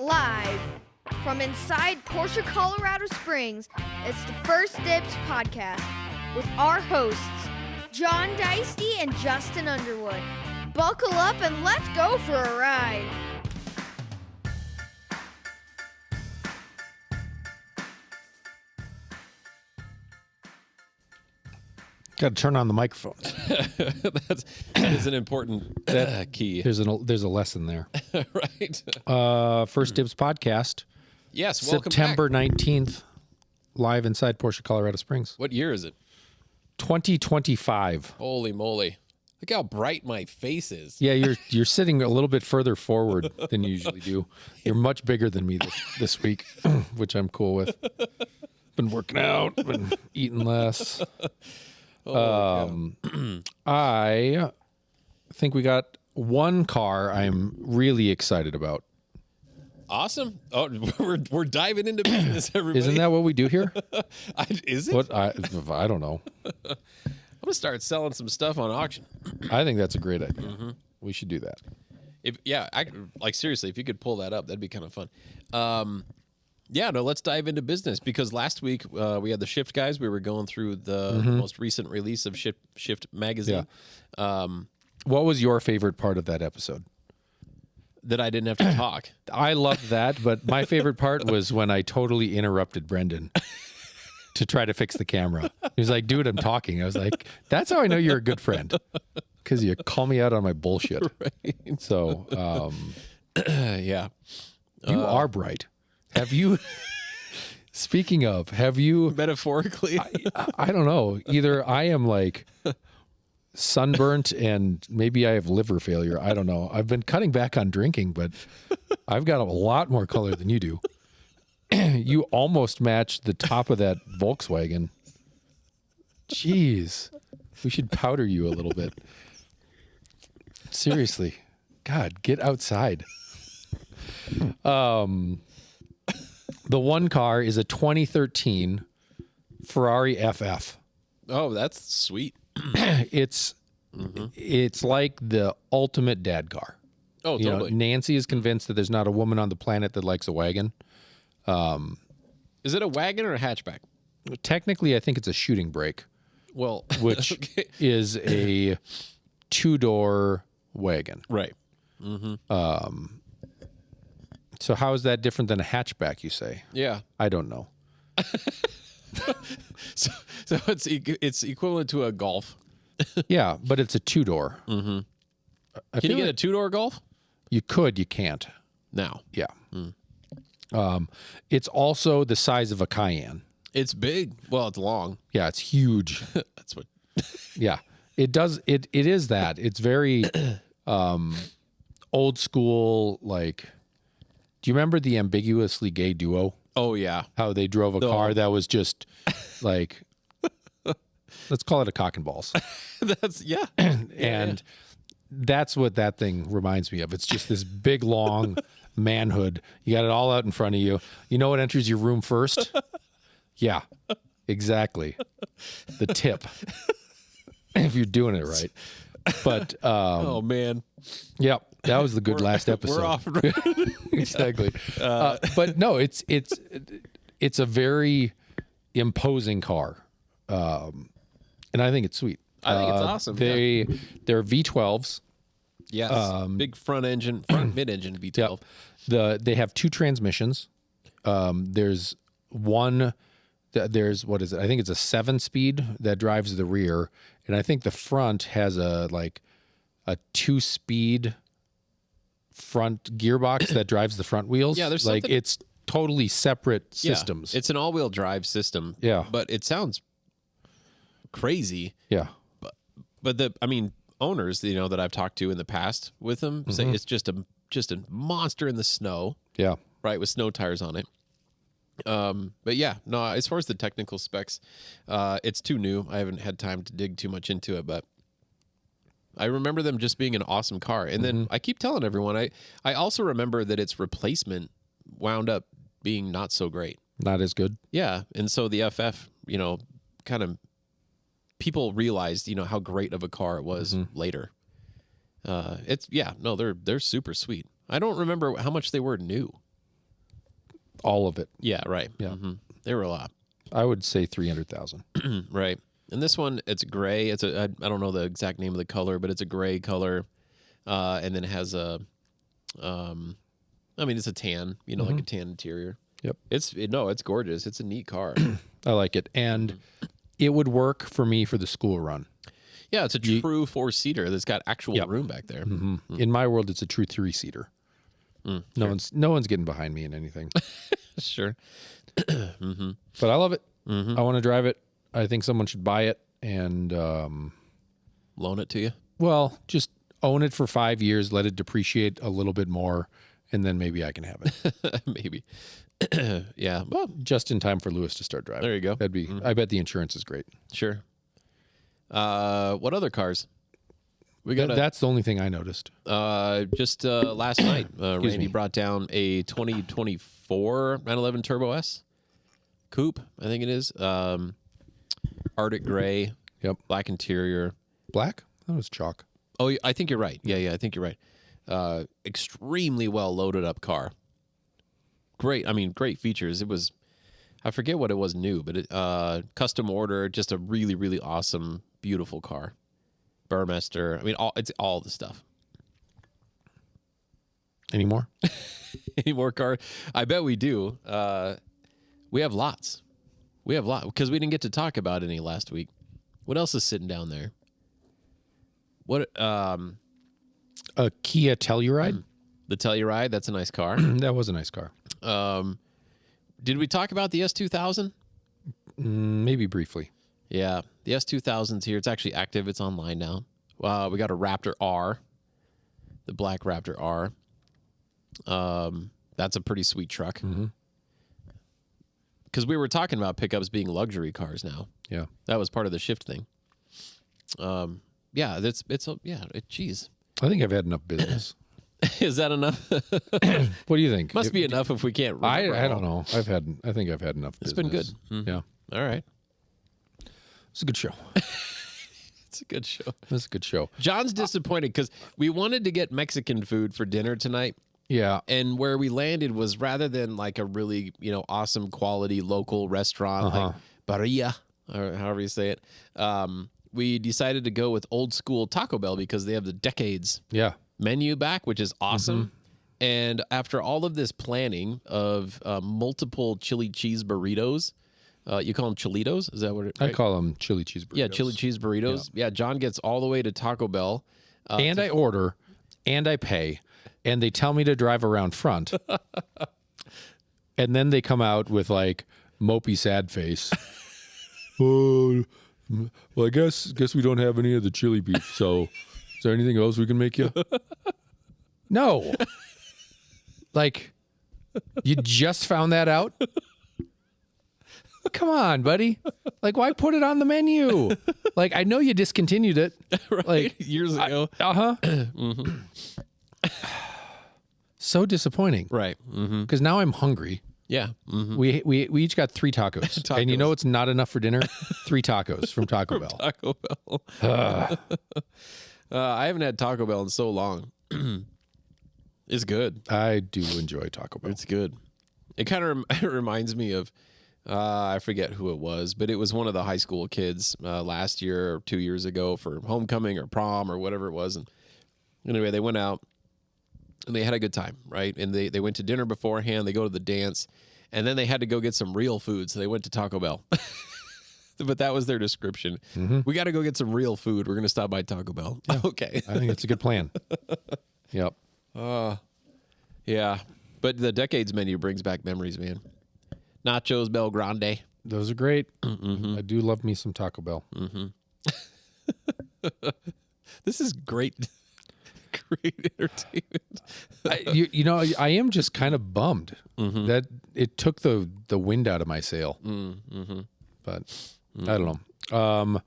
Live from inside Porsche, Colorado Springs, it's the First Dibs podcast with our hosts, John Deisty and Justin Underwood. Buckle up and let's go for a ride. Got to turn on the microphone. that is an important key. There's a lesson there. Right. First Dibs podcast. Yes, welcome September back. 19th, live inside Porsche, Colorado Springs. What year is it? 2025. Holy moly. Look how bright my face is. Yeah, you're sitting a little bit further forward than you usually do. You're much bigger than me this week, which I'm cool with. Been working out, been eating less. I think we got one car I'm really excited about. Awesome. Oh, we're diving into business, everybody. Isn't that what we do here? Is it? What I don't know. I'm going to start selling some stuff on auction. I think that's a great idea. We should do that. Seriously, if you could pull that up, that'd be kind of fun. Let's dive into business because last week we had the Shift guys. We were going through the most recent release of Shift magazine. Yeah. What was your favorite part of that episode? That I didn't have to talk. I loved that, but my favorite part was when I totally interrupted Brendan to try to fix the camera. He was like, dude, I'm talking. I was like, that's how I know you're a good friend, because you call me out on my bullshit. Right. So, Yeah. you are bright. Have you, speaking of, have you, Metaphorically? I don't know, either I am like sunburnt and maybe I have liver failure. I don't know. I've been cutting back on drinking, but I've got a lot more color than you do. You almost match the top of that Volkswagen. Jeez. We should powder you a little bit. Seriously. God, get outside. The one car is a 2013 Ferrari FF. Oh, that's sweet. It's like the ultimate dad car. Oh, You know, totally. Nancy is convinced that there's not a woman on the planet that likes a wagon. Is it a wagon or a hatchback? Technically, I think it's a shooting brake, Well, which okay. is a two-door wagon. Right. So how is that different than a hatchback, you say? Yeah. I don't know. So it's equivalent to a Golf. Yeah, but it's a two-door. Can you get a two-door Golf? You could, you can't. No. Yeah. It's also the size of a Cayenne. It's big. Well, it's long. Yeah, it's huge. That's what. Yeah, it does. It is that. It's very old school. Like, do you remember the Ambiguously Gay Duo? Oh yeah. How they drove a car that was just like, let's call it a cock and balls. That's yeah. And that's what that thing reminds me of. It's just this big, long manhood. You got it all out in front of you. You know what enters your room first? Yeah, exactly. The tip. If you're doing it right. But, Oh man. yeah, that was the good last episode. We're off. Exactly. But no, it's a very imposing car. And I think it's sweet. I think it's awesome. They're V12s. Yes. Big front mid-engine V12. They have two transmissions. There's one. There's what is it? I think it's a 7-speed that drives the rear, and I think the front has a 2-speed front gearbox that drives the front wheels. Yeah, there's like something- it's totally separate systems. Yeah, it's an all-wheel drive system. Yeah. But it sounds crazy. Yeah. But owners, that I've talked to in the past with them say it's just a monster in the snow, Yeah. right, with snow tires on it. But yeah, no, as far as the technical specs, it's too new. I haven't had time to dig too much into it, but I remember them just being an awesome car. And then I keep telling everyone, I also remember that its replacement wound up being not so great. Not as good. Yeah. And so the FF, kind of people realized, how great of a car it was later. They're super sweet. I don't remember how much they were new. all of it. Yeah, right. Yeah. They were a lot. I would say 300,000. Right. And this one, it's gray. It's I don't know the exact name of the color, but it's a gray color. And then it has a, it's a tan, like a tan interior. Yep. It's gorgeous. It's a neat car. I like it. And it would work for me for the school run. Yeah, it's a true 4-seater that's got actual room back there. In my world, it's a true 3-seater. No one's getting behind me in anything. Sure. But I love it. I want to drive it. I think someone should buy it and Loan it to you? well, just own it for 5 years, let it depreciate a little bit more, and then maybe I can have it. Maybe. Yeah. Well, Just in time for Lewis to start driving. there you go. That'd be I bet the insurance is great. Sure. What other cars? We got That's the only thing I noticed. just last night, Randy me. brought down a 2024 911 Turbo S coupe, I think it is. Arctic gray, Yep. black interior. Black? That was chalk. Oh, I think you're right. Yeah, I think you're right. Extremely well loaded up car. Great. Great features. It was, I forget what it was new, but it, custom order, just a really, really awesome, beautiful car. Burmester. It's all the stuff. Any more? Any more car? I bet we do. We have lots. Because we didn't get to talk about any last week. What else is sitting down there? What? A Kia Telluride? The Telluride. That's a nice car. That was a nice car. Did we talk about the S2000? Maybe briefly. Yeah, the S2000's here. It's actually active. It's online now. We got a Raptor R, the black Raptor R. That's a pretty sweet truck. Because we were talking about pickups being luxury cars now. Yeah. That was part of the shift thing. Yeah, geez. I think I've had enough business. Is that enough? What do you think? Must be enough if we can't remember. I don't know. I think I've had enough business. It's been good. Yeah. All right. It's a good show. It's a good show. It's a good show. John's disappointed because we wanted to get Mexican food for dinner tonight. Yeah. And where we landed was rather than like a really, awesome quality local restaurant like Barilla, or however you say it, we decided to go with old school Taco Bell because they have the decades Yeah. menu back, which is awesome. And after all of this planning of multiple chili cheese burritos, you call them chilitos? Is that what it? I right? call them chili cheese burritos. Yeah, chili cheese burritos. Yeah, John gets all the way to Taco Bell. And I order, and I pay, and they tell me to drive around front. And then they come out with like mopey sad face. Oh, well, I guess we don't have any of the chili beef. So, is there anything else we can make you? No. Like, you just found that out? Come on, buddy. Like, why put it on the menu? Like, I know you discontinued it. Right? Like Years ago. So disappointing. Right. Because now I'm hungry. Yeah. We each got 3 tacos. And you know it's not enough for dinner? 3 tacos from Taco Bell. Taco Bell. I haven't had Taco Bell in so long. It's good. I do enjoy Taco Bell. It's good. It kind of reminds me of, I forget who it was, but it was one of the high school kids last year or 2 years ago for homecoming or prom or whatever it was. And anyway, they went out and they had a good time, right? And they went to dinner beforehand. They go to the dance, and then they had to go get some real food. So they went to Taco Bell. But that was their description. We got to go get some real food. We're going to stop by Taco Bell. Yeah. Okay. I think it's a good plan. Yep. Yeah. But the decades menu brings back memories, man. Nachos Bel Grande. Those are great. I do love me some Taco Bell. This is great. Great entertainment. I am just kind of bummed that it took the wind out of my sail. But I don't know.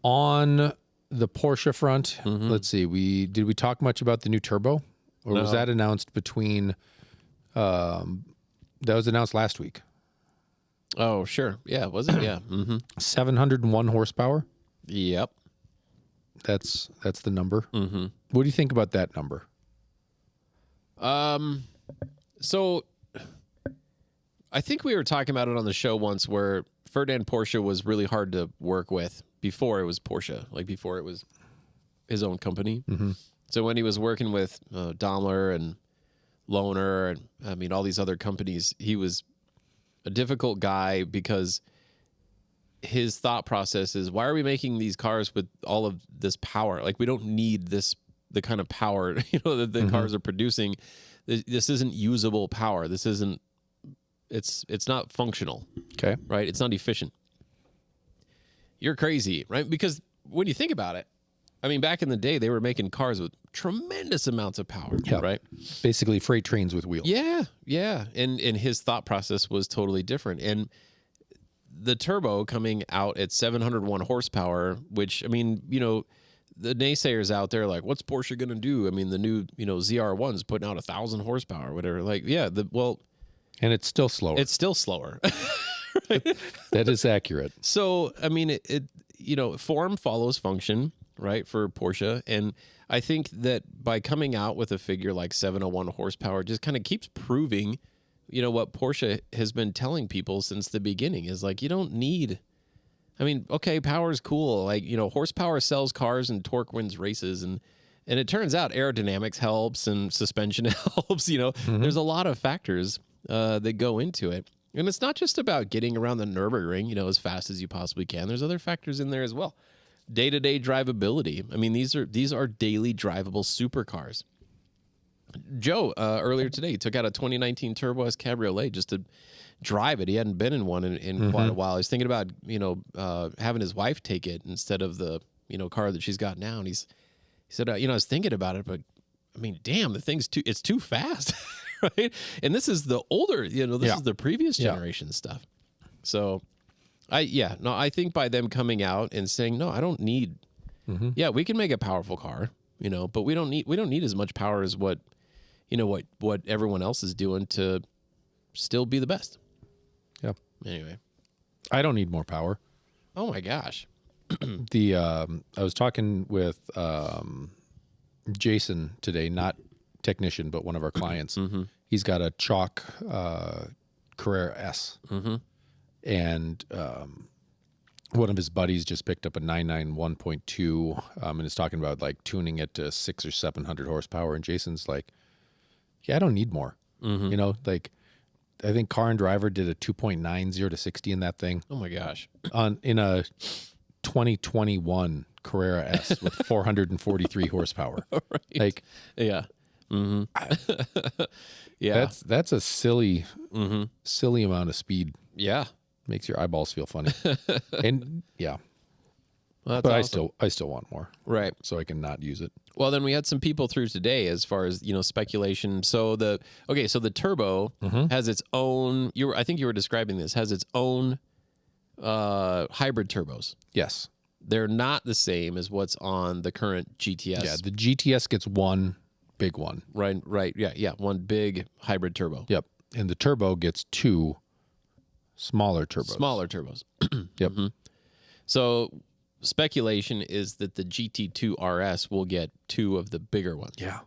On the Porsche front, let's see. Did we talk much about the new turbo, or was that announced between? That was announced last week. Oh, sure. Yeah, was it? Yeah. 701 horsepower. Yep. That's the number. What do you think about that number? So I think we were talking about it on the show once where Ferdinand Porsche was really hard to work with before it was Porsche, like before it was his own company. Mm-hmm. So when he was working with Daimler and Lohner and I mean all these other companies, he was a difficult guy because his thought process is, why are we making these cars with all of this power? Like, we don't need the kind of power, that the cars are producing. This isn't usable power. This isn't, it's not functional. Okay. Right? It's not efficient. You're crazy, right? Because when you think about it, I mean, back in the day, they were making cars with tremendous amounts of power, Yeah. right? Basically freight trains with wheels. Yeah, yeah. And his thought process was totally different. And the turbo coming out at 701 horsepower, which, I mean, the naysayers out there like, what's Porsche going to do? I mean, the new, ZR1's putting out 1,000 horsepower, whatever. Like, yeah, And it's still slower. it's still slower. That is accurate. So, I mean, it form follows function, right, for Porsche. And I think that by coming out with a figure like 701 horsepower just kind of keeps proving, what Porsche has been telling people since the beginning is like, you don't need, I mean, okay, power is cool. Like, horsepower sells cars and torque wins races. And it turns out aerodynamics helps and suspension helps. There's a lot of factors that go into it. And it's not just about getting around the Nürburgring, as fast as you possibly can. There's other factors in there as well. Day-to-day drivability. I mean, these are daily drivable supercars. Joe, earlier today, took out a 2019 Turbo S Cabriolet just to drive it. He hadn't been in one in quite a while. He's thinking about, having his wife take it instead of the, car that she's got now. And he said, I was thinking about it, but I mean, damn, the thing's it's too fast. Right. And this is the older, this is the previous generation stuff. So I think by them coming out and saying, no, I don't need, we can make a powerful car, but we don't need as much power as what everyone else is doing to still be the best. Yeah. Anyway, I don't need more power. oh my gosh. I was talking with Jason today, not technician, but one of our clients. He's got a chalk Carrera S, and one of his buddies just picked up a 991.2 and is talking about like tuning it to 600 or 700 horsepower. And Jason's like, yeah, I don't need more. Like I think Car and Driver did a 2.90 to 60 in that thing Oh my gosh. in a 2021 Carrera S with 443 horsepower. Right. Like, Yeah. Yeah. that's a silly amount of speed. Yeah. Makes your eyeballs feel funny. And yeah, Well, but that's awesome. I still want more, Right. so I can not use it. Well, then we had some people through today as far as, speculation. So the turbo has its own, I think you were describing this, has its own hybrid turbos. Yes. They're not the same as what's on the current GTS. Yeah, the GTS gets one big one. Right. Yeah. One big hybrid turbo. Yep. And the turbo gets two smaller turbos. Smaller turbos. Yep. So speculation is that the GT2 RS will get two of the bigger ones. Yeah.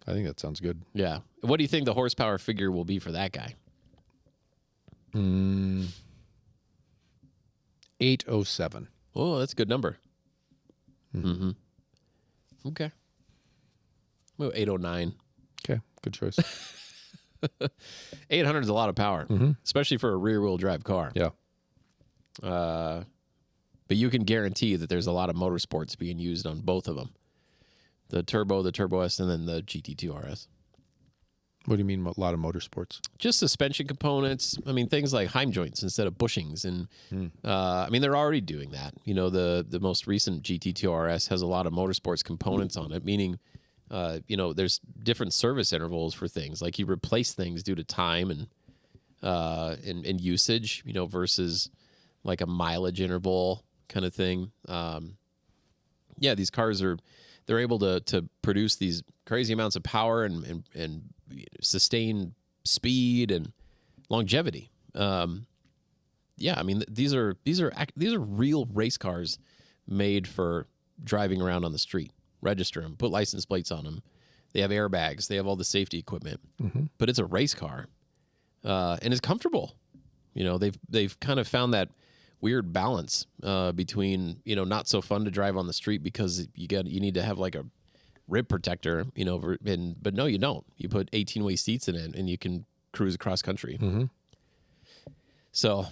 I think that sounds good. Yeah. What do you think the horsepower figure will be for that guy? 807. Oh, that's a good number. Okay. Well, 809. Okay, good choice. 800 is a lot of power, especially for a rear-wheel drive car. Yeah. But you can guarantee that there's a lot of motorsports being used on both of them. The Turbo S, and then the GT2 RS. What do you mean a lot of motorsports? Just suspension components. I mean, things like Heim joints instead of bushings. And I mean, they're already doing that. The most recent GT2 RS has a lot of motorsports components on it, meaning, there's different service intervals for things. Like you replace things due to time and usage, versus like a mileage interval kind of thing. These cars they're able to produce these crazy amounts of power and sustain speed and longevity. I mean, these are real race cars made for driving around on the street. Register them, put license plates on them. They have airbags. They have all the safety equipment. But it's a race car and is comfortable. You know, they've kind of found that weird balance between, you know, not so fun to drive on the street because you need to have like a rib protector, you know, but no, you don't. You put 18-way seats in it and you can cruise across country. Mm-hmm. So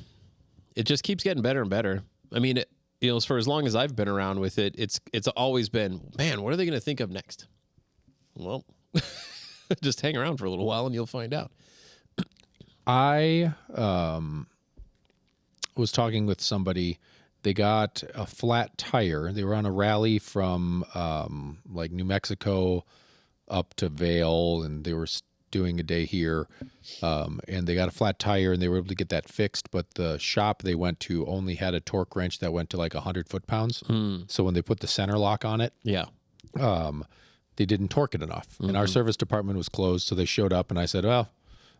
it just keeps getting better and better. I mean, you know, for as long as I've been around with it, it's always been, man, what are they going to think of next? Well, just hang around for a little while and you'll find out. I was talking with somebody. They got a flat tire. They were on a rally from like New Mexico up to Vail, and they were doing a day here. And they got a flat tire, and they were able to get that fixed. But the shop they went to only had a torque wrench that went to like 100 foot-pounds. So when they put the center lock on it, Yeah. they didn't torque it enough. And our service department was closed, so they showed up, and I said, well,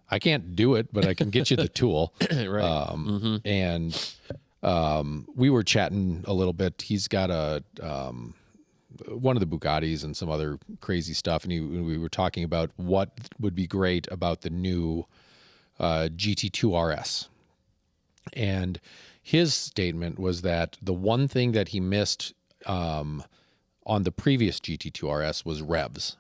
I can't do it, but I can get you the tool. Right. And we were chatting a little bit. He's got one of the Bugattis and some other crazy stuff, and we were talking about what would be great about the new GT2 RS. And his statement was that the one thing that he missed on the previous GT2 RS was revs.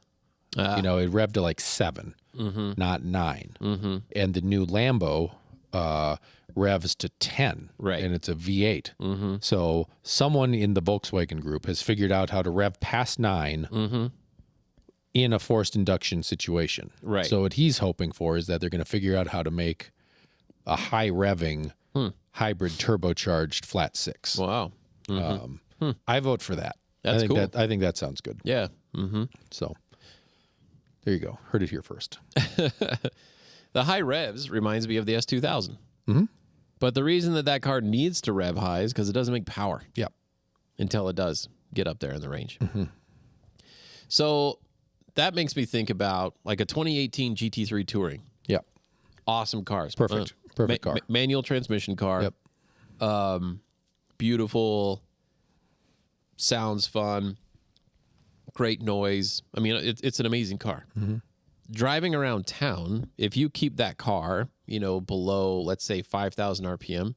You know, it revved to like 7, not 9. And the new Lambo revs to 10, Right. and it's a V8. So someone in the Volkswagen group has figured out how to rev past 9 in a forced induction situation. Right. So what he's hoping for is that they're going to figure out how to make a high revving hybrid turbocharged flat 6. Wow. I vote for that. That's I think cool. I think that sounds good. Yeah. So there you go. Heard it here first. The high revs reminds me of the S2000. But the reason that car needs to rev high is because it doesn't make power Yep. until it does get up there in the range. So that makes me think about like a 2018 GT3 Touring. Yep. Awesome cars. Perfect. Perfect car. Manual transmission car. Yep. Beautiful. Sounds fun. Great noise. I mean, it's an amazing car. Driving around town, if you keep that car, you know, below, let's say 5,000 RPM,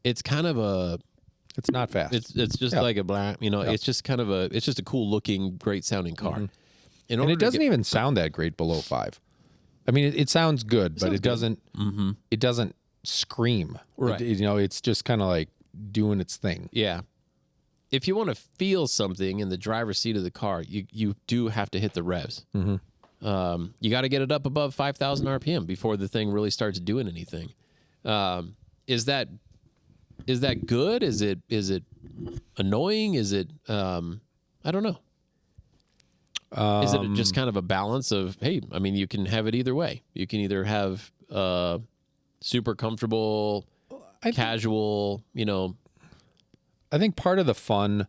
it's kind of It's not fast. it's just like a black, you know, it's just kind of it's just a cool looking, great sounding car. and it doesn't even sound that great below 5. I mean, it sounds good, but it doesn't. It doesn't scream. Right. You know, it's just kind of like doing its thing. Yeah. If you want to feel something in the driver's seat of the car, you do have to hit the revs. You got to get it up above 5,000 RPM before the thing really starts doing anything. Is that good? Is it annoying? Is it I don't know. Is it just kind of a balance of, hey, I mean, you can have it either way. You can either have super comfortable, casual, you know. I think part of the fun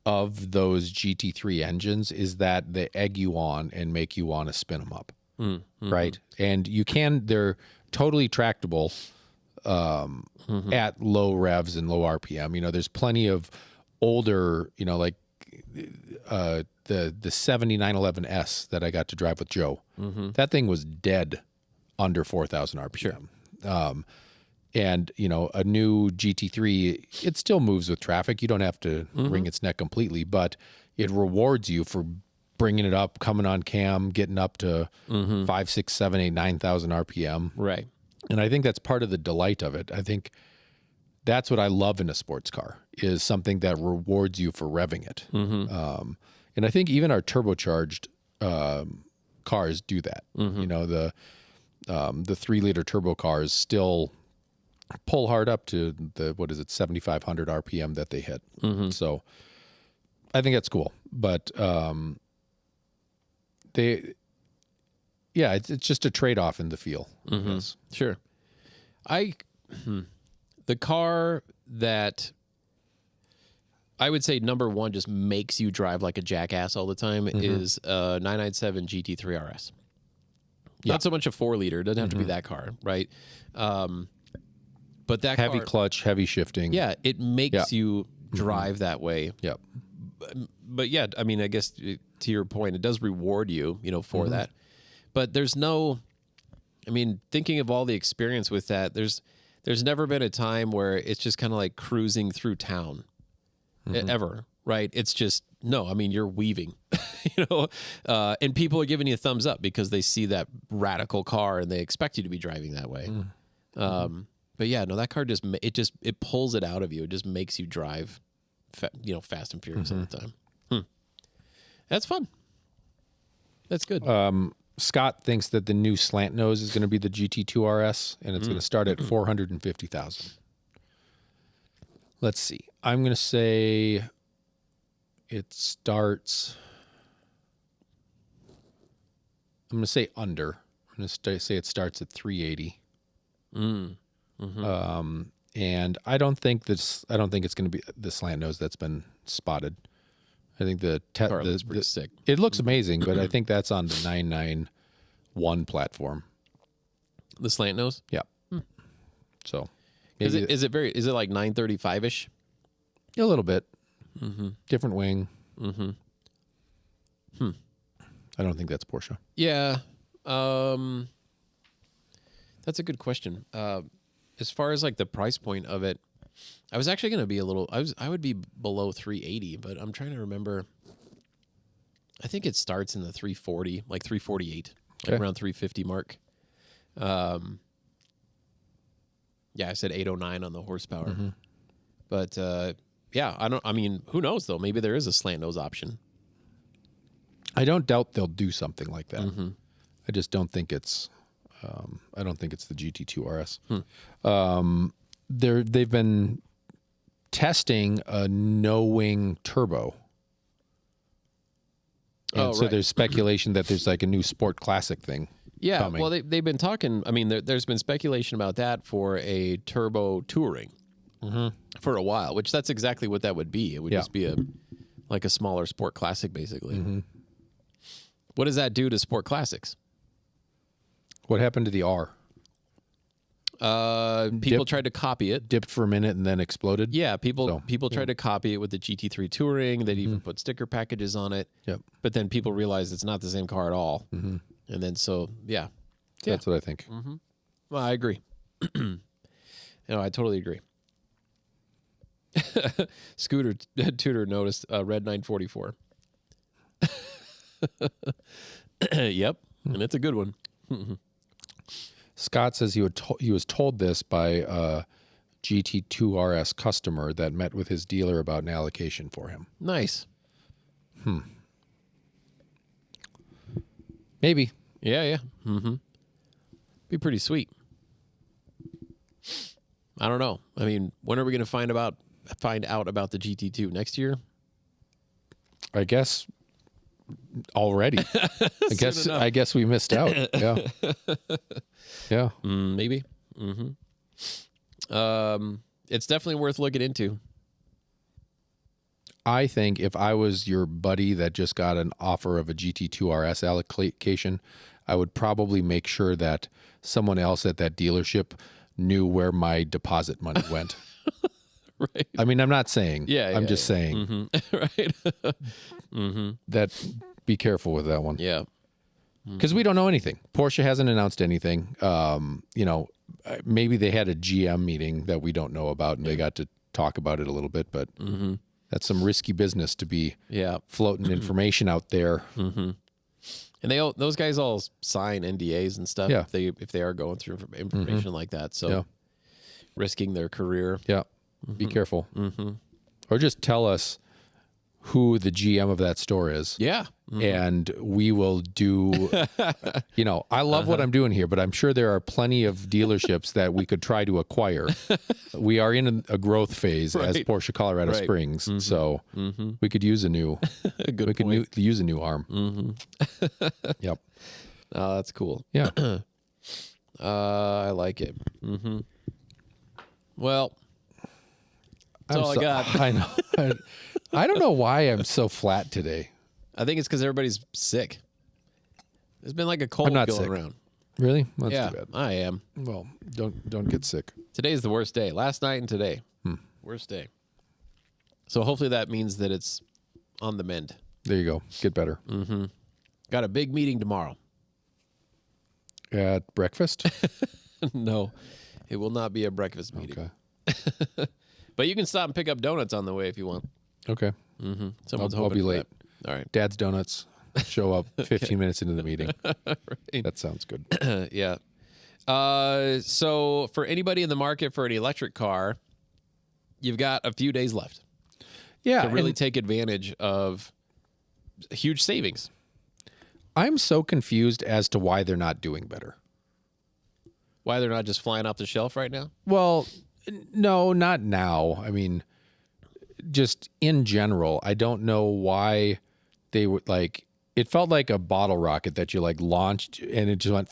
of those GT3 engines is that they egg you on and make you want to spin them up, right? And they're totally tractable at low revs and low RPM. You know, there's plenty of older, you know, like the 7911S that I got to drive with Joe. That thing was dead under 4,000 RPM. And, you know, a new GT3, it still moves with traffic. You don't have to wring its neck completely, but it rewards you for bringing it up, coming on cam, getting up to 5, 6, 7, 8, 9,000 RPM. Right. And I think that's part of the delight of it. I think that's what I love in a sports car, is something that rewards you for revving it. And I think even our turbocharged cars do that. You know, the 3-liter turbo cars still pull hard up to the 7,500 RPM that they hit. So I think that's cool. But it's just a trade-off in the feel. Yes. Sure. The car that I would say number one just makes you drive like a jackass all the time is 997 GT3 RS. Not so much a 4-liter. It doesn't have to be that car, right? But that Heavy car, clutch, heavy shifting. yeah, it makes you drive that way. Yep. But yeah, I mean, I guess to your point, it does reward you, you know, for that. But there's no, I mean, thinking of all the experience with that, there's never been a time where it's just kind of like cruising through town ever, right? It's just, no, I mean, you're weaving, and people are giving you a thumbs up because they see that radical car and they expect you to be driving that way. But yeah, no, that car it pulls it out of you. It just makes you drive, fast and furious all the time. That's fun. That's good. Scott thinks that the new slant nose is going to be the GT2 RS, and it's going to start at $450,000. Let's see. I'm going to say it starts. I'm going to say under. I'm going to say it starts at 380. And I don't think it's going to be the slant nose that's been spotted. I think the looks pretty sick. It looks amazing, but I think that's on the 991 platform. The slant nose? Yeah. So Is it like 935-ish? a little bit. Different wing. I don't think that's Porsche. Yeah. That's a good question. As far as like the price point of it, I was actually going to be I would be below 380, but I'm trying to remember. I think it starts in the 340, like 348, Okay. like around 350 mark. Yeah, I said 809 on the horsepower. But I mean, who knows though? Maybe there is a slant nose option. I don't doubt they'll do something like that. I just don't think it's. I don't think it's the GT2 RS. They've been testing a no-wing turbo. And so right. there's speculation that there's like a new sport classic thing. Yeah, coming. well, they've been talking. I mean, there's been speculation about that for a turbo touring for a while, which that's exactly what that would be. It would just be a smaller sport classic, basically. What does that do to sport classics? What happened to the R? People tried to copy it. Dipped for a minute and then exploded? Yeah, people tried to copy it with the GT3 Touring. They'd even put sticker packages on it. Yep. But then people realized it's not the same car at all. And then yeah. That's what I think. Well, I agree. I totally agree. Scooter Tudor noticed red 944. Yep, and it's a good one. Scott says he was told this by a GT2 RS customer that met with his dealer about an allocation for him. Nice. Maybe. Yeah. Be pretty sweet. I don't know. I mean, when are we going to find out about the GT2 next year? I guess already. I guess we missed out. Yeah. Yeah. Maybe. It's definitely worth looking into. I think if I was your buddy that just got an offer of a GT2 RS allocation, I would probably make sure that someone else at that dealership knew where my deposit money went. Right. I mean, I'm not saying. I'm just saying. Right. That be careful with that one. Yeah. Because we don't know anything. Porsche hasn't announced anything. Maybe they had a GM meeting that we don't know about, and they got to talk about it a little bit. But that's some risky business to be floating information out there. And those guys all sign NDAs and stuff. Yeah. If they are going through information like that, so risking their career. Yeah, be careful. Or just tell us who the GM of that store is. Yeah. And we will do, I love what I'm doing here, but I'm sure there are plenty of dealerships that we could try to acquire. We are in a growth phase as Porsche Colorado Springs, so we could use a new, use a new arm. Yep. Oh, that's cool. Yeah. I like it. Well, that's all I got. I know. I don't know why I'm so flat today. I think it's because everybody's sick. There's been like a cold going sick. around. Really? That's Yeah, too bad. I am. Well, don't get sick. Today's the worst day. Last night and today. Worst day. So hopefully that means that it's on the mend. There you go. Get better. Got a big meeting tomorrow. at breakfast? No, it will not be a breakfast meeting. Okay. But you can stop and pick up donuts on the way if you want. Okay. Someone's I'll hoping be for late. that. All right. Dad's Donuts show up 15 minutes into the meeting. Right. That sounds good. Yeah. So for anybody in the market for an electric car, you've got a few days left Yeah. to really and take advantage of huge savings. I'm so confused as to why they're not doing better. Why they're not just flying off the shelf right now? Well, no, not now. I mean, just in general, I don't know why they would like. It felt like a bottle rocket that you like launched and it just went,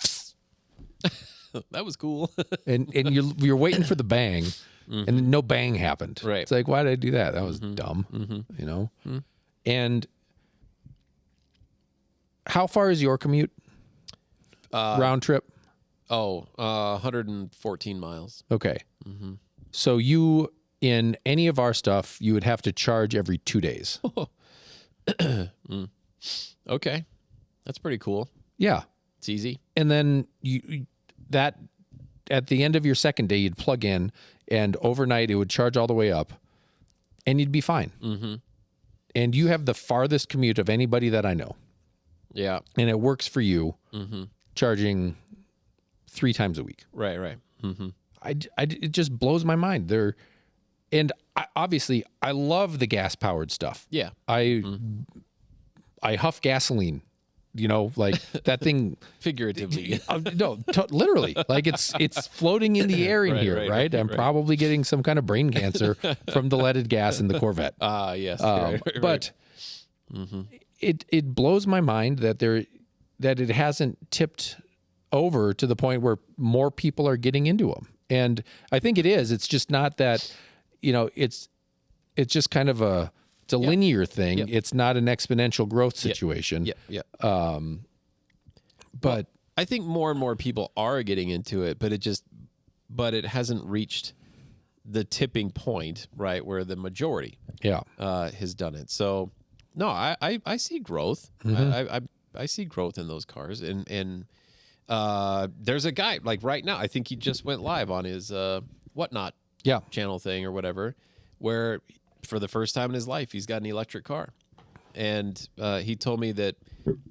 That was cool. and you're waiting for the bang, and then no bang happened. Right. It's like, why did I do that? That was dumb. You know. And how far is your commute? Round trip. 114 miles. Okay. So you, in any of our stuff, you would have to charge every 2 days. Okay. That's pretty cool. Yeah. It's easy. And then that at the end of your second day, you'd plug in, and overnight it would charge all the way up, and you'd be fine. And you have the farthest commute of anybody that I know, Yeah. and it works for you, charging 3 times a week. Right. It just blows my mind. Obviously I love the gas powered stuff. Yeah. I huff gasoline, like that thing. Figuratively. No, literally, like it's floating in the air in Right, here, right, right? I'm probably getting some kind of brain cancer from the leaded gas in the Corvette. Yes. But it blows my mind that it hasn't tipped over to the point where more people are getting into them. And I think it is. It's just not that, it's just kind of it's a linear thing. Yep. It's not an exponential growth situation. Yeah. But I think more and more people are getting into it, but it hasn't reached the tipping point, right, where the majority yeah, has done it. So no, I see growth. I see growth in those cars, and there's a guy like right now. I think he just went live on his Whatnot yeah, channel thing or whatever, where for the first time in his life he's got an electric car, and he told me that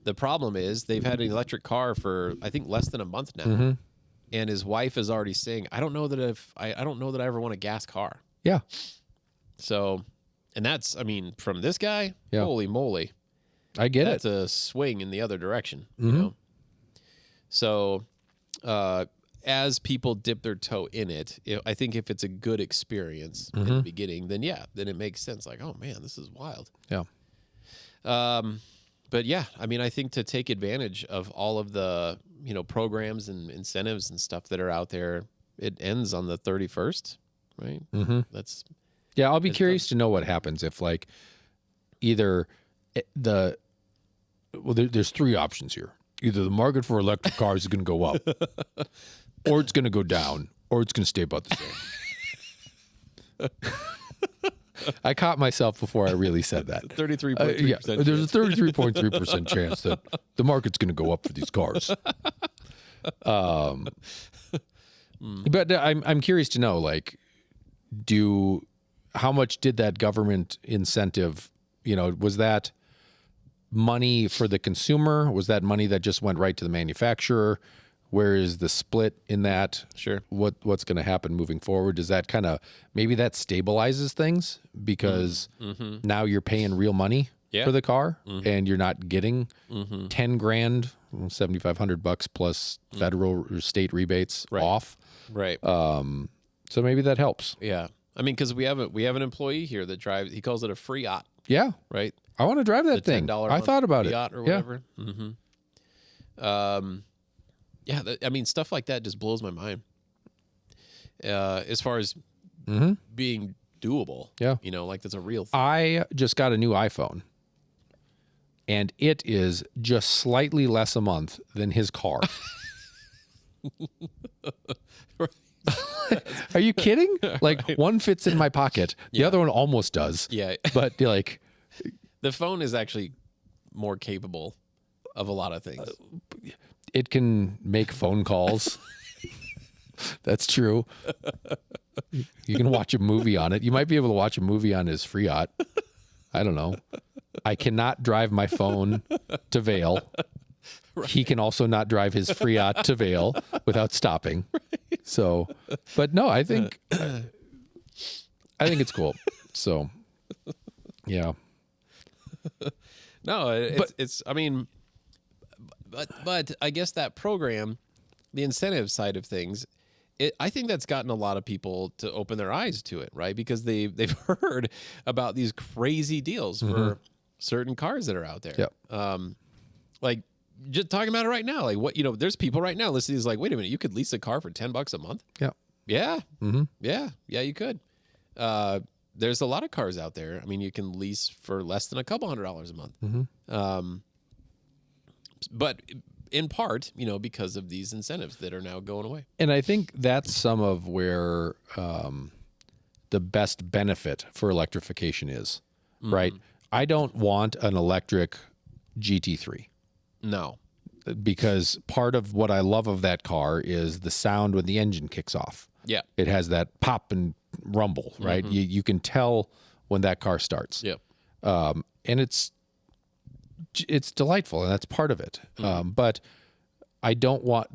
the problem is they've had an electric car for I think less than a month now, and his wife is already saying, I don't know that I ever want a gas car. yeah. So, and that's from this guy, Yeah. holy moly. I get That's it. a swing in the other direction, you know? So, as people dip their toe in it, I think if it's a good experience in the beginning, then it makes sense. Like, oh man, this is wild. Yeah, But yeah, I think to take advantage of all of the, programs and incentives and stuff that are out there, it ends on the 31st, right? That's yeah. I'll be curious to know what happens if like either there's 3 options here. Either the market for electric cars is going to go up, or it's going to go down, or it's going to stay about the same. I caught myself before I really said that. 33.3%. There's a 33.3% chance that the market's going to go up for these cars. But I'm curious to know, like, how much did that government incentive? Was that money for the consumer? Was that money that just went right to the manufacturer? Where is the split in that? Sure. What's going to happen moving forward? Does that kind of maybe that stabilizes things because now you're paying real money for the car and you're not getting $10,000, $7,500 plus federal or state rebates off. Right. So maybe that helps. Yeah. Because we have an employee here that drives. He calls it a Freeot, Yeah, right? I want to drive that The thing. $10 I thought about it. Freeot or whatever. Stuff like that just blows my mind. As far as being doable. Yeah. Like that's a real thing. I just got a new iPhone, and it is just slightly less a month than his car. Are you kidding? Like one fits in my pocket, the other one almost does. Yeah. But like, The phone is actually more capable of a lot of things. It can make phone calls. That's true. You can watch a movie on it. You might be able to watch a movie on his Fiat. I don't know. I cannot drive my phone to Vail. Right. He can also not drive his Fiat to Vail without stopping. Right. So, but no, I think it's cool. So, yeah. No, it's I mean, but I guess that program, the incentive side of things, I think that's gotten a lot of people to open their eyes to it, right? Because they've heard about these crazy deals for certain cars that are out there. Yep. Like just talking about it right now, like there's people right now listening is like, wait a minute, you could lease a car for $10 a month? Yeah. Yeah. Mm-hmm. Yeah, you could. There's a lot of cars out there. I mean, you can lease for less than a couple $100s a month. Mm-hmm. But in part, because of these incentives that are now going away. And I think that's some of where the best benefit for electrification is, right? I don't want an electric GT3. No. Because part of what I love of that car is the sound when the engine kicks off. Yeah. It has that pop and rumble, right? You can tell when that car starts. Yep. And it's delightful, and that's part of it. But I don't want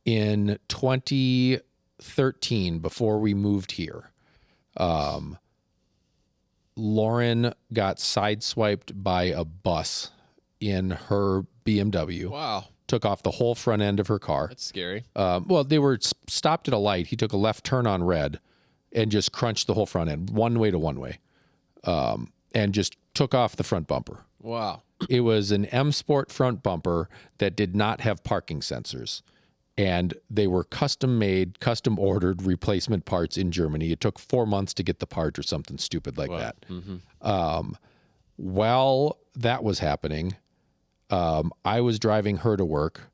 in 2013, before we moved here, Lauren got sideswiped by a bus in her BMW. Wow. Took off the whole front end of her car. That's scary. Well, they were stopped at a light. He took a left turn on red and just crunched the whole front end, one way to one way. And just took off the front bumper. Wow. It was an M Sport front bumper that did not have parking sensors. And they were custom made, custom ordered replacement parts in Germany. It took 4 months to get the part or something stupid like that. While that was happening, I was driving her to work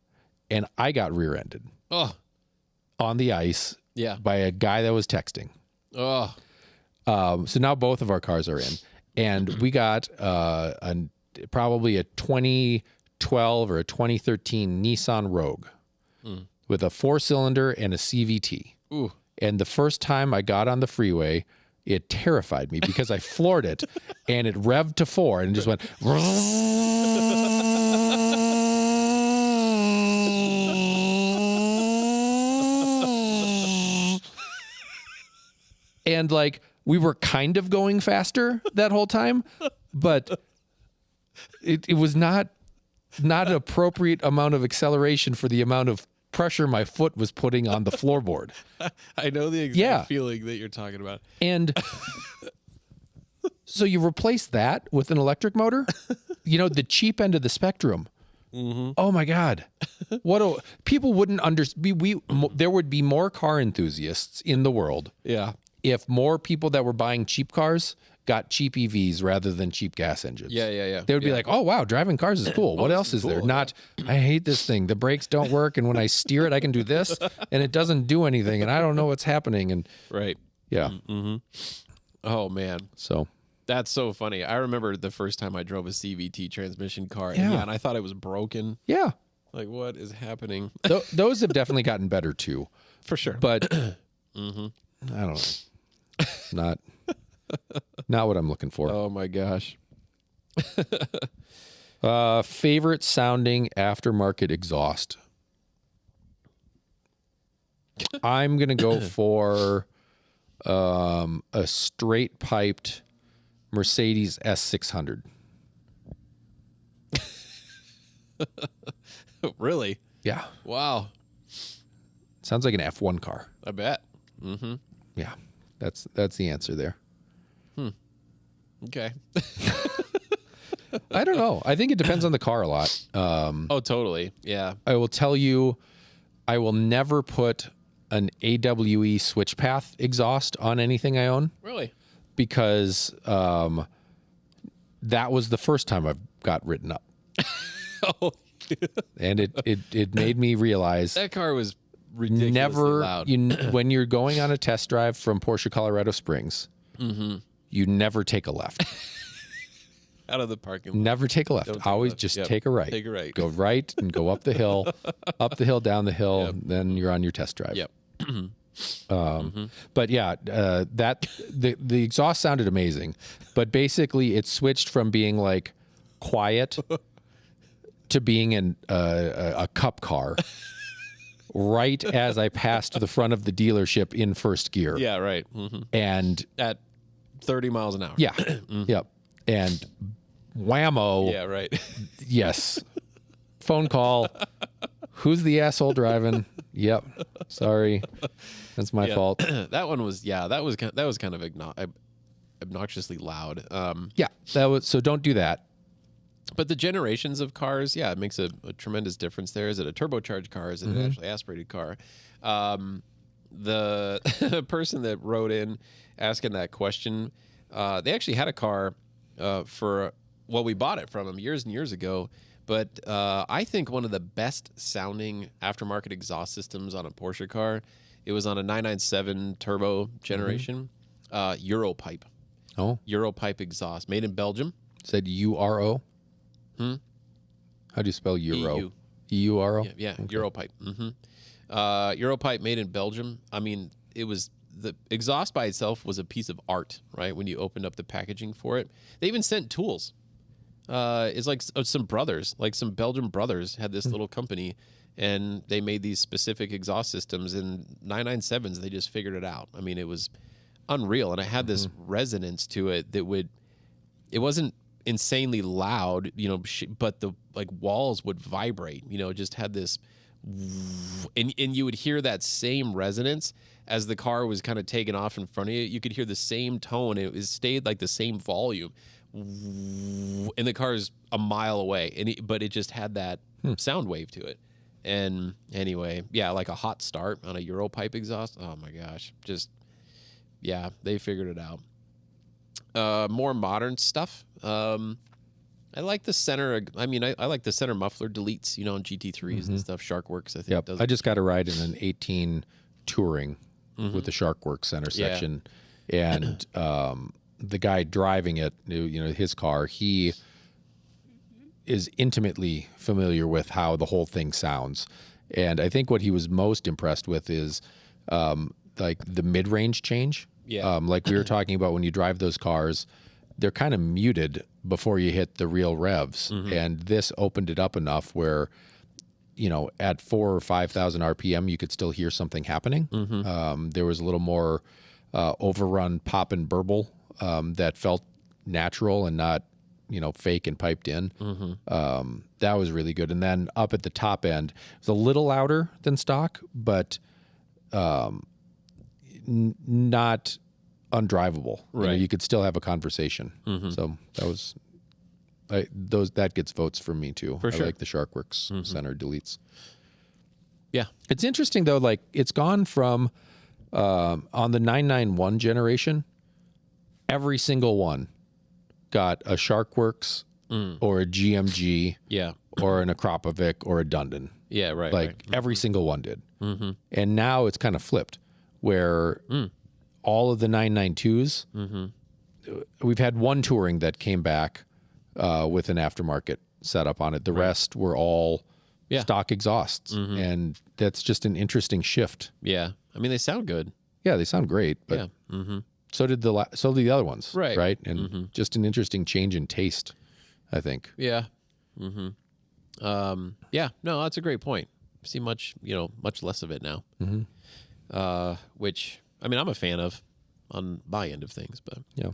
and I got rear-ended on the ice by a guy that was texting. So now both of our cars are in. And we got probably a 2012 or a 2013 Nissan Rogue with a 4-cylinder and a CVT. Ooh. And the first time I got on the freeway, it terrified me because I floored it and it revved to 4 and just went. And we were kind of going faster that whole time, but it was not an appropriate amount of acceleration for the amount of pressure my foot was putting on the floorboard. I know the exact feeling that you're talking about. And so you replace that with an electric motor, the cheap end of the spectrum. Oh my God. People wouldn't understand. There would be more car enthusiasts in the world. Yeah. If more people that were buying cheap cars got cheap EVs rather than cheap gas engines. Yeah. They would be like, oh, wow, driving cars is cool. What else is there? Not, I hate this thing. The brakes don't work. And when I steer it, I can do this and it doesn't do anything. And I don't know what's happening. And right. Yeah. Oh, man. So that's so funny. I remember the first time I drove a CVT transmission car. Yeah. And I thought it was broken. Yeah. Like, what is happening? Those have definitely gotten better too. For sure. But I don't know. Not what I'm looking for. Oh my gosh. Favorite sounding aftermarket exhaust. I'm gonna go for a straight piped Mercedes S600. Really? Yeah. Wow. Sounds like an F1 car. I bet. Yeah. That's the answer there. Okay. I don't know. I think it depends on the car a lot. Oh, totally. Yeah. I will tell you, I will never put an AWE switch path exhaust on anything I own. Really? Because that was the first time I've got written up. Oh. And it made me realize that car was ridiculously loud. When you're going on a test drive from Porsche Colorado Springs, you never take a left. Out of the parking lot. Never take a left. Don't take a Always left. just Yep. take a right. Take a right. Go right and go up the hill, down the hill. Yep. Then you're on your test drive. Yep. But yeah, that the exhaust sounded amazing, but basically it switched from being like quiet to being a cup car. Right as I passed the front of the dealership in first gear. Yeah, right. Mm-hmm. And At 30 miles an hour. yeah, yep. And whammo. Yeah, right. Yes. Phone call. Who's the asshole driving? Yep. Sorry. That's my Yeah. fault. That one was, that was kind of obnoxiously loud. Yeah. So don't do that. But the generations of cars, it makes a tremendous difference there. Is it a turbocharged car? Is it an actually aspirated car? The person that wrote in asking that question, they actually had a car we bought it from them years and years ago. But I think one of the best sounding aftermarket exhaust systems on a Porsche car, it was on a 997 turbo generation, Europipe. Oh, Europipe exhaust, made in Belgium. said URO. How do you spell Euro? EU. EURO? Yeah, Europipe. Europipe made in Belgium. I mean, it was the exhaust by itself was a piece of art, right? When you opened up the packaging for it, they even sent tools. It's like some brothers, like some Belgian brothers, had this little company, and they made these specific exhaust systems. And 997s, they just figured it out. I mean, it was unreal, and it had this resonance to it that it wasn't insanely loud, but the walls would vibrate, it just had this, and you would hear that same resonance as the car was kind of taking off in front of you. You could hear the same tone. It stayed like the same volume, and the car is a mile away, but it just had that sound wave to it. And anyway, like a hot start on a Europipe exhaust. Oh my gosh, they figured it out. More modern stuff. I like the center. I mean, I like the center muffler deletes, on GT3s and stuff. Sharkworks, I think. Yep. Does I just got a ride in an 18 Touring with the Sharkworks center section. And the guy driving it, his car, he is intimately familiar with how the whole thing sounds. And I think what he was most impressed with is like the mid-range change. Yeah. Like we were talking about when you drive those cars, they're kind of muted before you hit the real revs. And this opened it up enough where, at 4,000 or 5,000 RPM, you could still hear something happening. There was a little more overrun pop and burble that felt natural and not, fake and piped in. That was really good. And then up at the top end, it was a little louder than stock, but not undrivable. Right. You could still have a conversation. So that was that gets votes from me too. For sure. I like the Sharkworks center deletes. Yeah. It's interesting though, like it's gone from on the 991 generation, every single one got a Sharkworks or a GMG Yeah. or an Akrapovic or a Dundon. Yeah. Right. Like every single one did. And now it's kind of flipped where all of the 992s, we've had one Touring that came back with an aftermarket setup on it. The rest were all stock exhausts. And that's just an interesting shift. Yeah. I mean, they sound good. Yeah, they sound great, but so did the other ones. Right. Right. And just an interesting change in taste, I think. Yeah. Yeah. No, that's a great point. See much less of it now. Which, I mean, I'm a fan of on my end of things, but Yeah.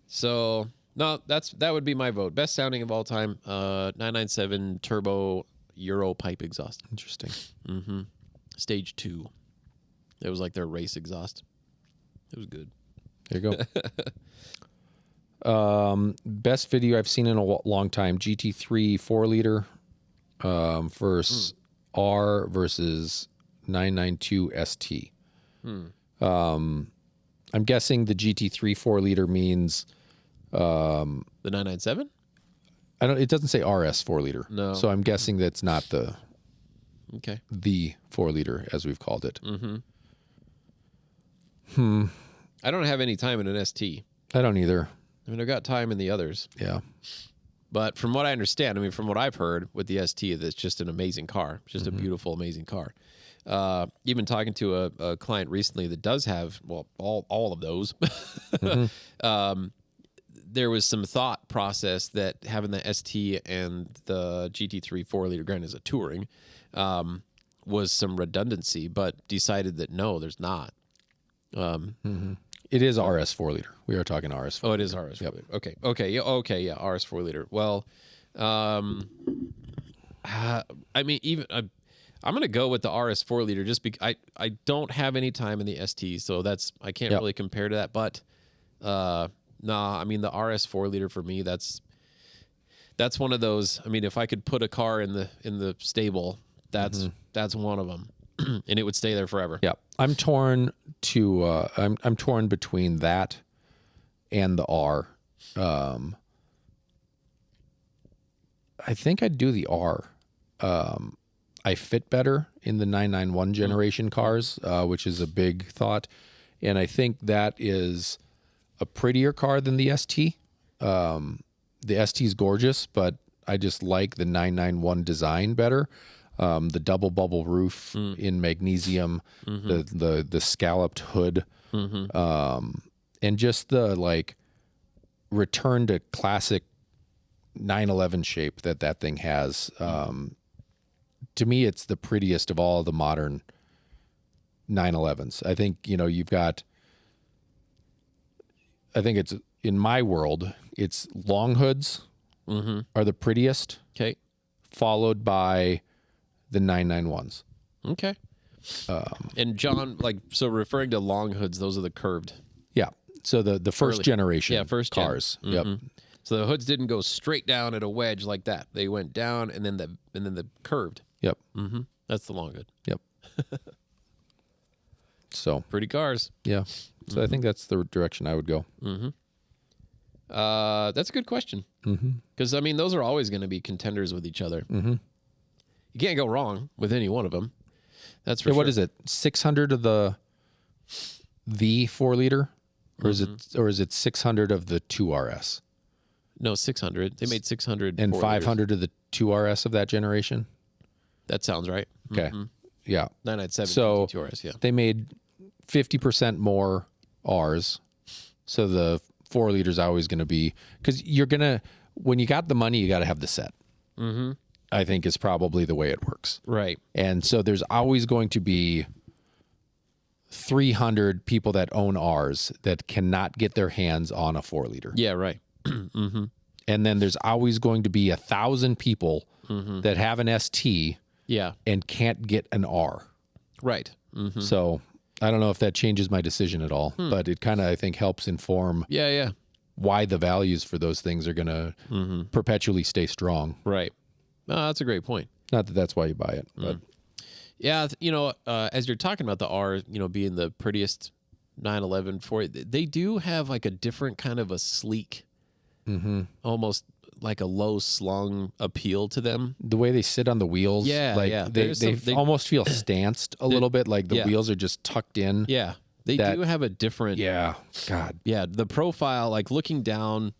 so no, that would be my vote. Best sounding of all time, 997 turbo Europipe exhaust. Interesting. Stage 2. It was like their race exhaust. It was good. There you go. Best video I've seen in a long time, GT3 4-liter versus R versus 992 ST. I'm guessing the GT3 4-liter means The 997? it doesn't say RS 4-liter. No. So I'm guessing that's not the Okay. 4-liter as we've called it. I don't have any time in an ST. I don't either. I mean, I've got time in the others. Yeah. But from what I understand, I mean, from what I've heard with the ST, that's just an amazing car. Just a beautiful, amazing car. Even talking to a client recently that does have, well, all of those. There was some thought process that having the ST and the GT3 4-liter, granted as a touring, was some redundancy, but decided that no, there's not. It is RS 4-liter. We are talking RS 4. Oh, it is RS 4-liter. Okay, yeah, RS 4-liter. Well, I mean, even I'm going to go with the RS 4-liter just because I don't have any time in the ST, so I can't really compare to that. But I mean, the RS 4-liter for me, that's one of those. I mean, if I could put a car in the stable, that's one of them, and it would stay there forever. Yeah. I'm torn I'm torn between that and the R. I think I'd do the R. I fit better in the 991 generation cars, which is a big thought. And I think that is a prettier car than the ST. The ST is gorgeous, but I just like the 991 design better. The double bubble roof in magnesium, the scalloped hood, and just the like return to classic 911 shape that thing has. To me, it's the prettiest of all the modern 911s. I think, I think it's, in my world, it's long hoods are the prettiest, Okay. followed by the 991s. Okay. And John, so referring to long hoods, those are the curved. Yeah. So the first generation first gen. cars. Yep. So the hoods didn't go straight down at a wedge like that. They went down and then the curved. Yep. That's the long hood. Yep. So, Pretty cars. yeah. So I think that's the direction I would go. That's a good question. Because I mean, those are always going to be contenders with each other. You can't go wrong with any one of them. That's for Yeah, sure. what is it? 600 of the 4-liter, or is it 600 of the 2RS? No, 600. They made 600 And 4 liters. 500 of the 2RS of that generation? That sounds right. Okay. Yeah. 997 So GT2RS, yeah. they made 50% more R's. So the 4 liters always going to be, because when you got the money, you got to have the set. I think is probably the way it works. Right. And so there's always going to be 300 people that own R's that cannot get their hands on a 4-liter. Yeah, right. And then there's always going to be 1,000 people that have an ST Yeah. and can't get an R. Right. So I don't know if that changes my decision at all, but it kind of, I think, helps inform Yeah. why the values for those things are going to perpetually stay strong. Right. No, that's a great point. Not that that's why you buy it, but Yeah, as you're talking about the R, being the prettiest 911 for it, they do have like a different kind of a sleek, almost like a low slung appeal to them. the way they sit on the wheels, Yeah, like yeah. they almost feel stanced a little bit, like the Yeah. wheels are just tucked in. Yeah, they do have a different. Yeah. God. Yeah, the profile, like looking down,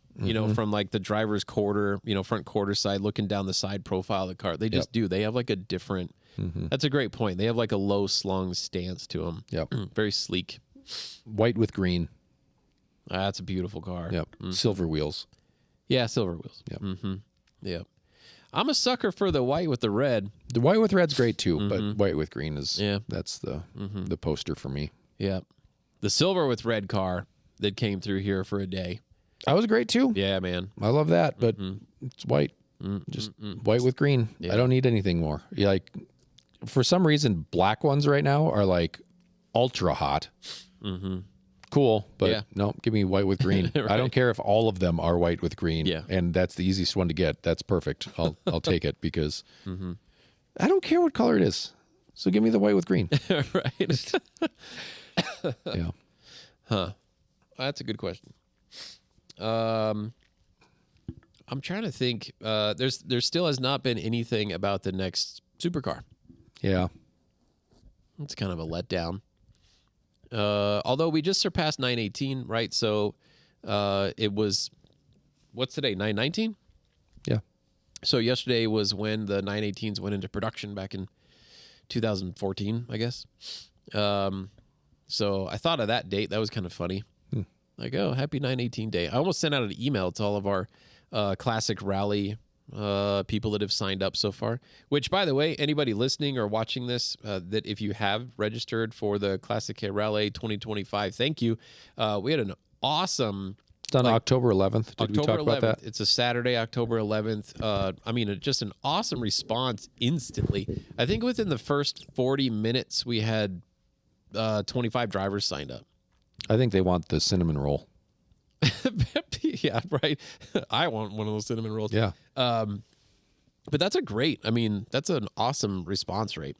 from like the driver's quarter, front quarter side, looking down the side profile of the car, they just do. They have like a different. That's a great point. They have like a low slung stance to them. Yep. Very sleek. White with green. That's a beautiful car. Yep. Silver wheels. Yeah, silver wheels. Yep. Yeah. I'm a sucker for the white with the red. The white with red's great too, but white with green is that's the poster for me. Yeah. The silver with red car that came through here for a day. That was great too. Yeah, man. I love that, but it's white. Just white with green. Yeah. I don't need anything more. Like, for some reason, black ones right now are like ultra hot. Cool, but Yeah. no, give me white with green. I don't care if all of them are white with green. Yeah. And that's the easiest one to get. That's perfect. I'll take it because I don't care what color it is. So give me the white with green. Right. Yeah. That's a good question. I'm trying to think. There still has not been anything about the next supercar. Yeah. It's kind of a letdown. Although we just surpassed 918, right? So It was, what's today, 9/19? Yeah. So yesterday was when the 9/18s went into production back in 2014, I guess. So I thought of that date. That was kind of funny. Like, oh, happy 9/18 day. I almost sent out an email to all of our classic rally people that have signed up so far. Which, by the way, anybody listening or watching this, that if you have registered for the Classic Rally 2025, thank you. We had an awesome... It's on October 11th. Did we talk about that? It's a Saturday, October 11th. I mean, just an awesome response instantly. I think within the first 40 minutes, we had 25 drivers signed up. I think they want the cinnamon roll. Yeah, right. I want one of those cinnamon rolls. Yeah. But that's that's an awesome response rate.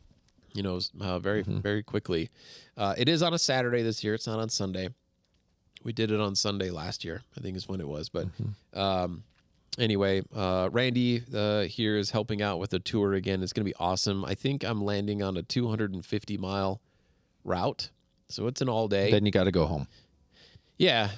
Very quickly. It is on a Saturday this year. It's not on Sunday. We did it on Sunday last year, I think is when it was. But anyway, Randy here is helping out with the tour again. It's going to be awesome. I think I'm landing on a 250-mile route. So it's an all day. Then you got to go home. Yeah,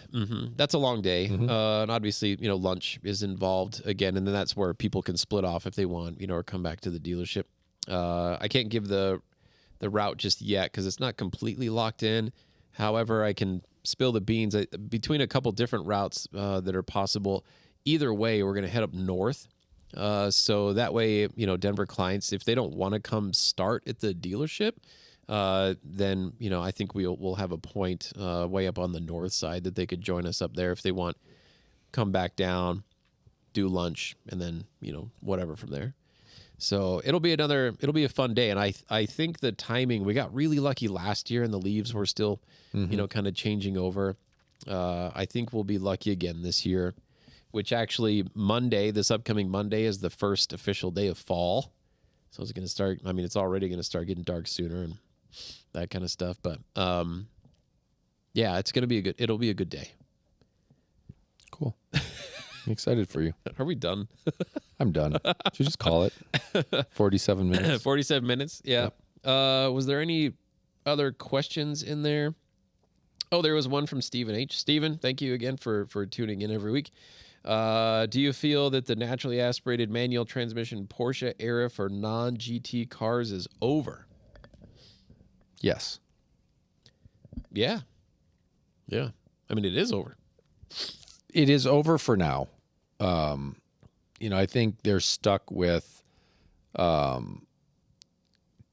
that's a long day. And obviously, lunch is involved again. And then that's where people can split off if they want, or come back to the dealership. I can't give the route just yet because it's not completely locked in. However, I can spill the beans between a couple different routes that are possible. Either way, we're going to head up north. So that way, Denver clients, if they don't want to come start at the dealership, then, I think we'll have a point way up on the north side that they could join us up there if they want, come back down, do lunch, and then, whatever from there. So it'll be a fun day. And I think the timing, we got really lucky last year and the leaves were still, kind of changing over. I think we'll be lucky again this year, which actually this upcoming Monday is the first official day of fall. So it's going to start, it's already going to start getting dark sooner and that kind of stuff. But yeah, it'll be a good day. Cool. I'm excited for you. Are we done? I'm done. Should we just call it 47 minutes? 47 minutes. Yeah. Yep. Was there any other questions in there? Oh, there was one from Stephen H. Stephen, thank you again for tuning in every week. Do you feel that the naturally aspirated manual transmission Porsche era for non-GT cars is over? Yes. Yeah. Yeah. It is over. It is over for now. I think they're stuck with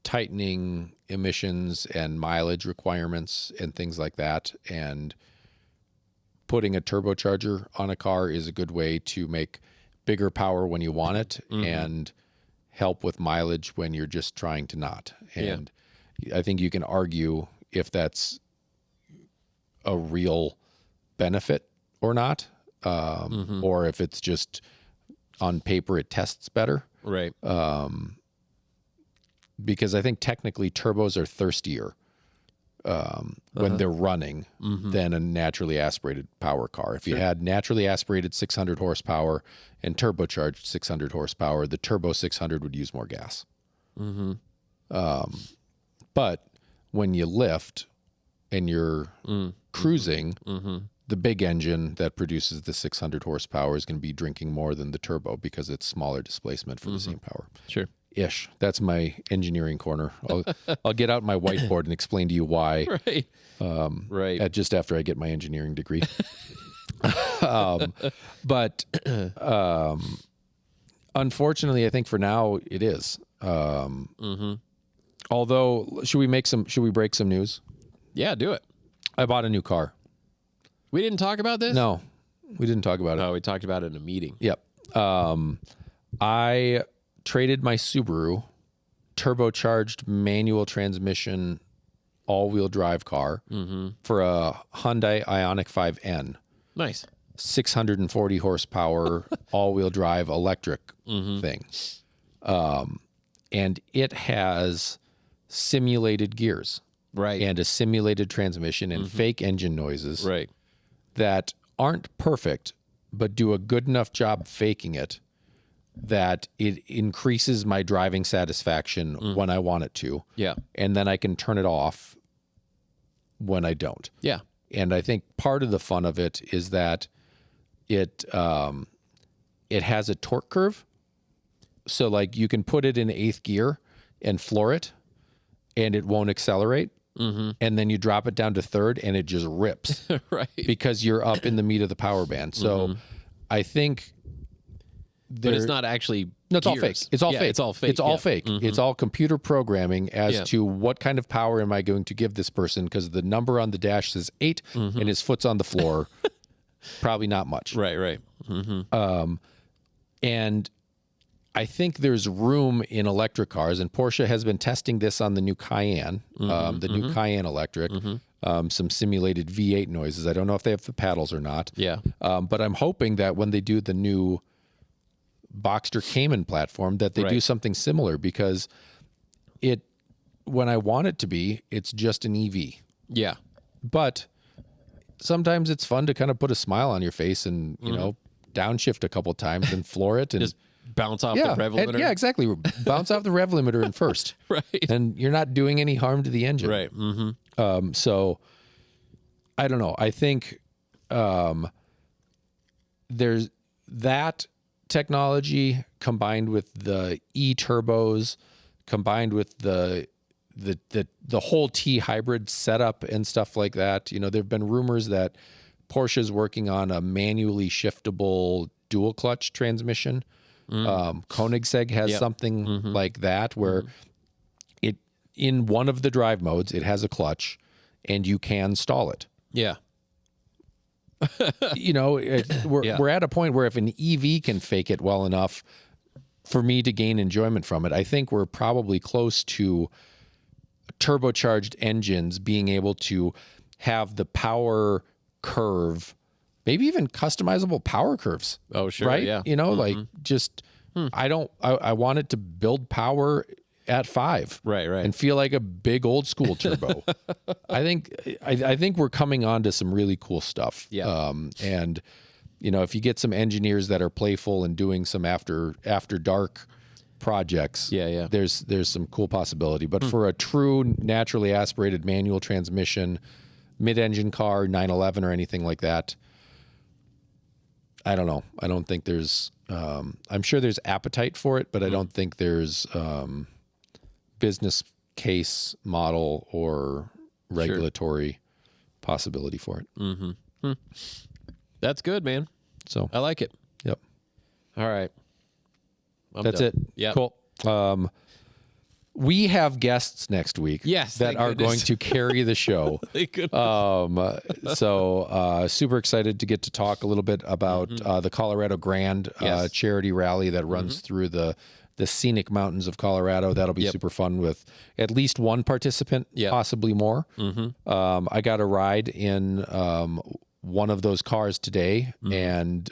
tightening emissions and mileage requirements and things like that. And putting a turbocharger on a car is a good way to make bigger power when you want it and help with mileage when you're just trying to not. And I think you can argue if that's a real benefit or not, or if it's just on paper it tests better. Right. Because I think technically turbos are thirstier when they're running than a naturally aspirated power car. If you had naturally aspirated 600 horsepower and turbocharged 600 horsepower, the turbo 600 would use more gas. But when you lift and you're cruising, the big engine that produces the 600 horsepower is going to be drinking more than the turbo because it's smaller displacement for the same power. Sure. Ish. That's my engineering corner. I'll get out my whiteboard and explain to you why. Right. Right. Just after I get my engineering degree. But unfortunately, I think for now it is. Although, should we break some news? Yeah, do it. I bought a new car. We didn't talk about this? No, we didn't talk about it. No, we talked about it in a meeting. Yep. I traded my Subaru turbocharged manual transmission all-wheel drive car for a Hyundai Ioniq 5N. Nice. 640 horsepower all-wheel drive electric thing. And it has simulated gears. Right. And a simulated transmission and fake engine noises. Right. That aren't perfect, but do a good enough job faking it that it increases my driving satisfaction when I want it to. Yeah. And then I can turn it off when I don't. Yeah. And I think part of the fun of it is that it has a torque curve. So like you can put it in 8th gear and floor it and it won't accelerate. And then you drop it down to 3rd and it just rips. Right. Because you're up in the meat of the power band. So I think but it's not actually no, it's all fake. gears. It's all Yeah, fake. It's all fake. It's all yeah. fake. It's all computer programming as Yeah. to what kind of power am I going to give this person, because the number on the dash says 8 and his foot's on the floor. Probably not much. Right. And I think there's room in electric cars, and Porsche has been testing this on the new Cayenne, the new Cayenne electric, some simulated V8 noises. I don't know if they have the paddles or not. Yeah. But I'm hoping that when they do the new Boxster Cayman platform, that they do Right. something similar, because when I want it to be, it's just an EV. Yeah. But sometimes it's fun to kind of put a smile on your face and, you know, downshift a couple times and floor it and Just bounce off yeah, the rev and- limiter. yeah, exactly. Bounce off the rev limiter in first. Right. And you're not doing any harm to the engine. Right. So I don't know. I think there's that technology combined with the e-turbos, combined with the whole T hybrid setup and stuff like that. You know, there've been rumors that Porsche's working on a manually shiftable dual clutch transmission. Koenigsegg has something like that, where it, in one of the drive modes, it has a clutch and you can stall it. Yeah. You know, we're at a point where if an EV can fake it well enough for me to gain enjoyment from it, I think we're probably close to turbocharged engines being able to have the power curve, maybe even customizable power curves. Oh, sure. Right? Yeah. You know, like just, I want it to build power at 5. Right. And feel like a big old school turbo. I think we're coming on to some really cool stuff. Yeah. And you know, if you get some engineers that are playful and doing some after dark projects, Yeah. there's some cool possibility. But for a true naturally aspirated manual transmission, mid-engine car, 911 or anything like that, I don't know. I don't think there's I'm sure there's appetite for it, but I don't think there's business case model or regulatory possibility for it. That's good, man. So, I like it. yep. All right. I'm That's done. it. Yep. Cool. We have guests next week. Yes, that thank are goodness. going to carry the show. Thank goodness. So super excited to get to talk a little bit about the Colorado Grand Yes. charity rally that runs through the scenic mountains of Colorado. That'll be super fun with at least one participant, possibly more. I got a ride in one of those cars today, and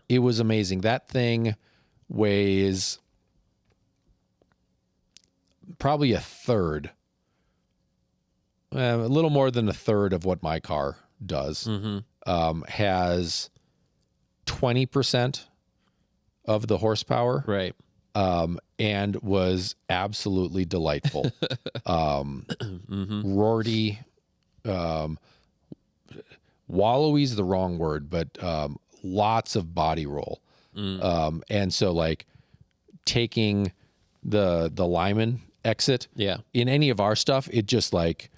it was amazing. That thing weighs probably a little more than a third of what my car does. Has 20% of the horsepower, Right. and was absolutely delightful. Roarty, wallowy's the wrong word, but lots of body roll. And so like taking the Lyman exit Yeah. in any of our stuff, it just like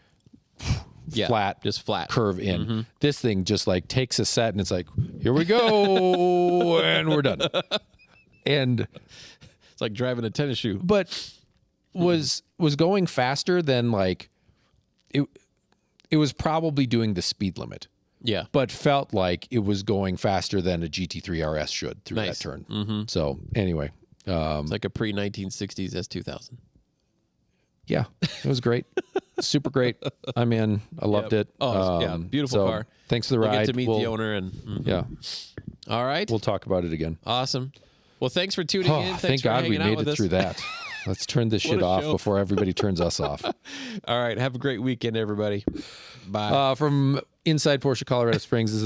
Yeah. flat, Just flat. curve in. This thing just like takes a set and it's like, here we go, and we're done. And It's like driving a tennis shoe. but was going faster than like it was probably doing the speed limit, Yeah. but felt like it was going faster than a GT3 RS should through Nice. that turn. So anyway, It's like a pre-1960s S2000. yeah, it was great. Super great. I'm in. I loved it. Oh, yeah, beautiful so car. Thanks for the We'll ride. get to meet We'll- the owner and Yeah, all right. we'll talk about it again. Awesome. Well, thanks for tuning in. Thanks Thank for God we hanging out made with it us. through that. Let's turn this shit a off show. before everybody turns us off. All right. Have a great weekend, everybody. Bye. From inside Porsche Colorado Springs, this is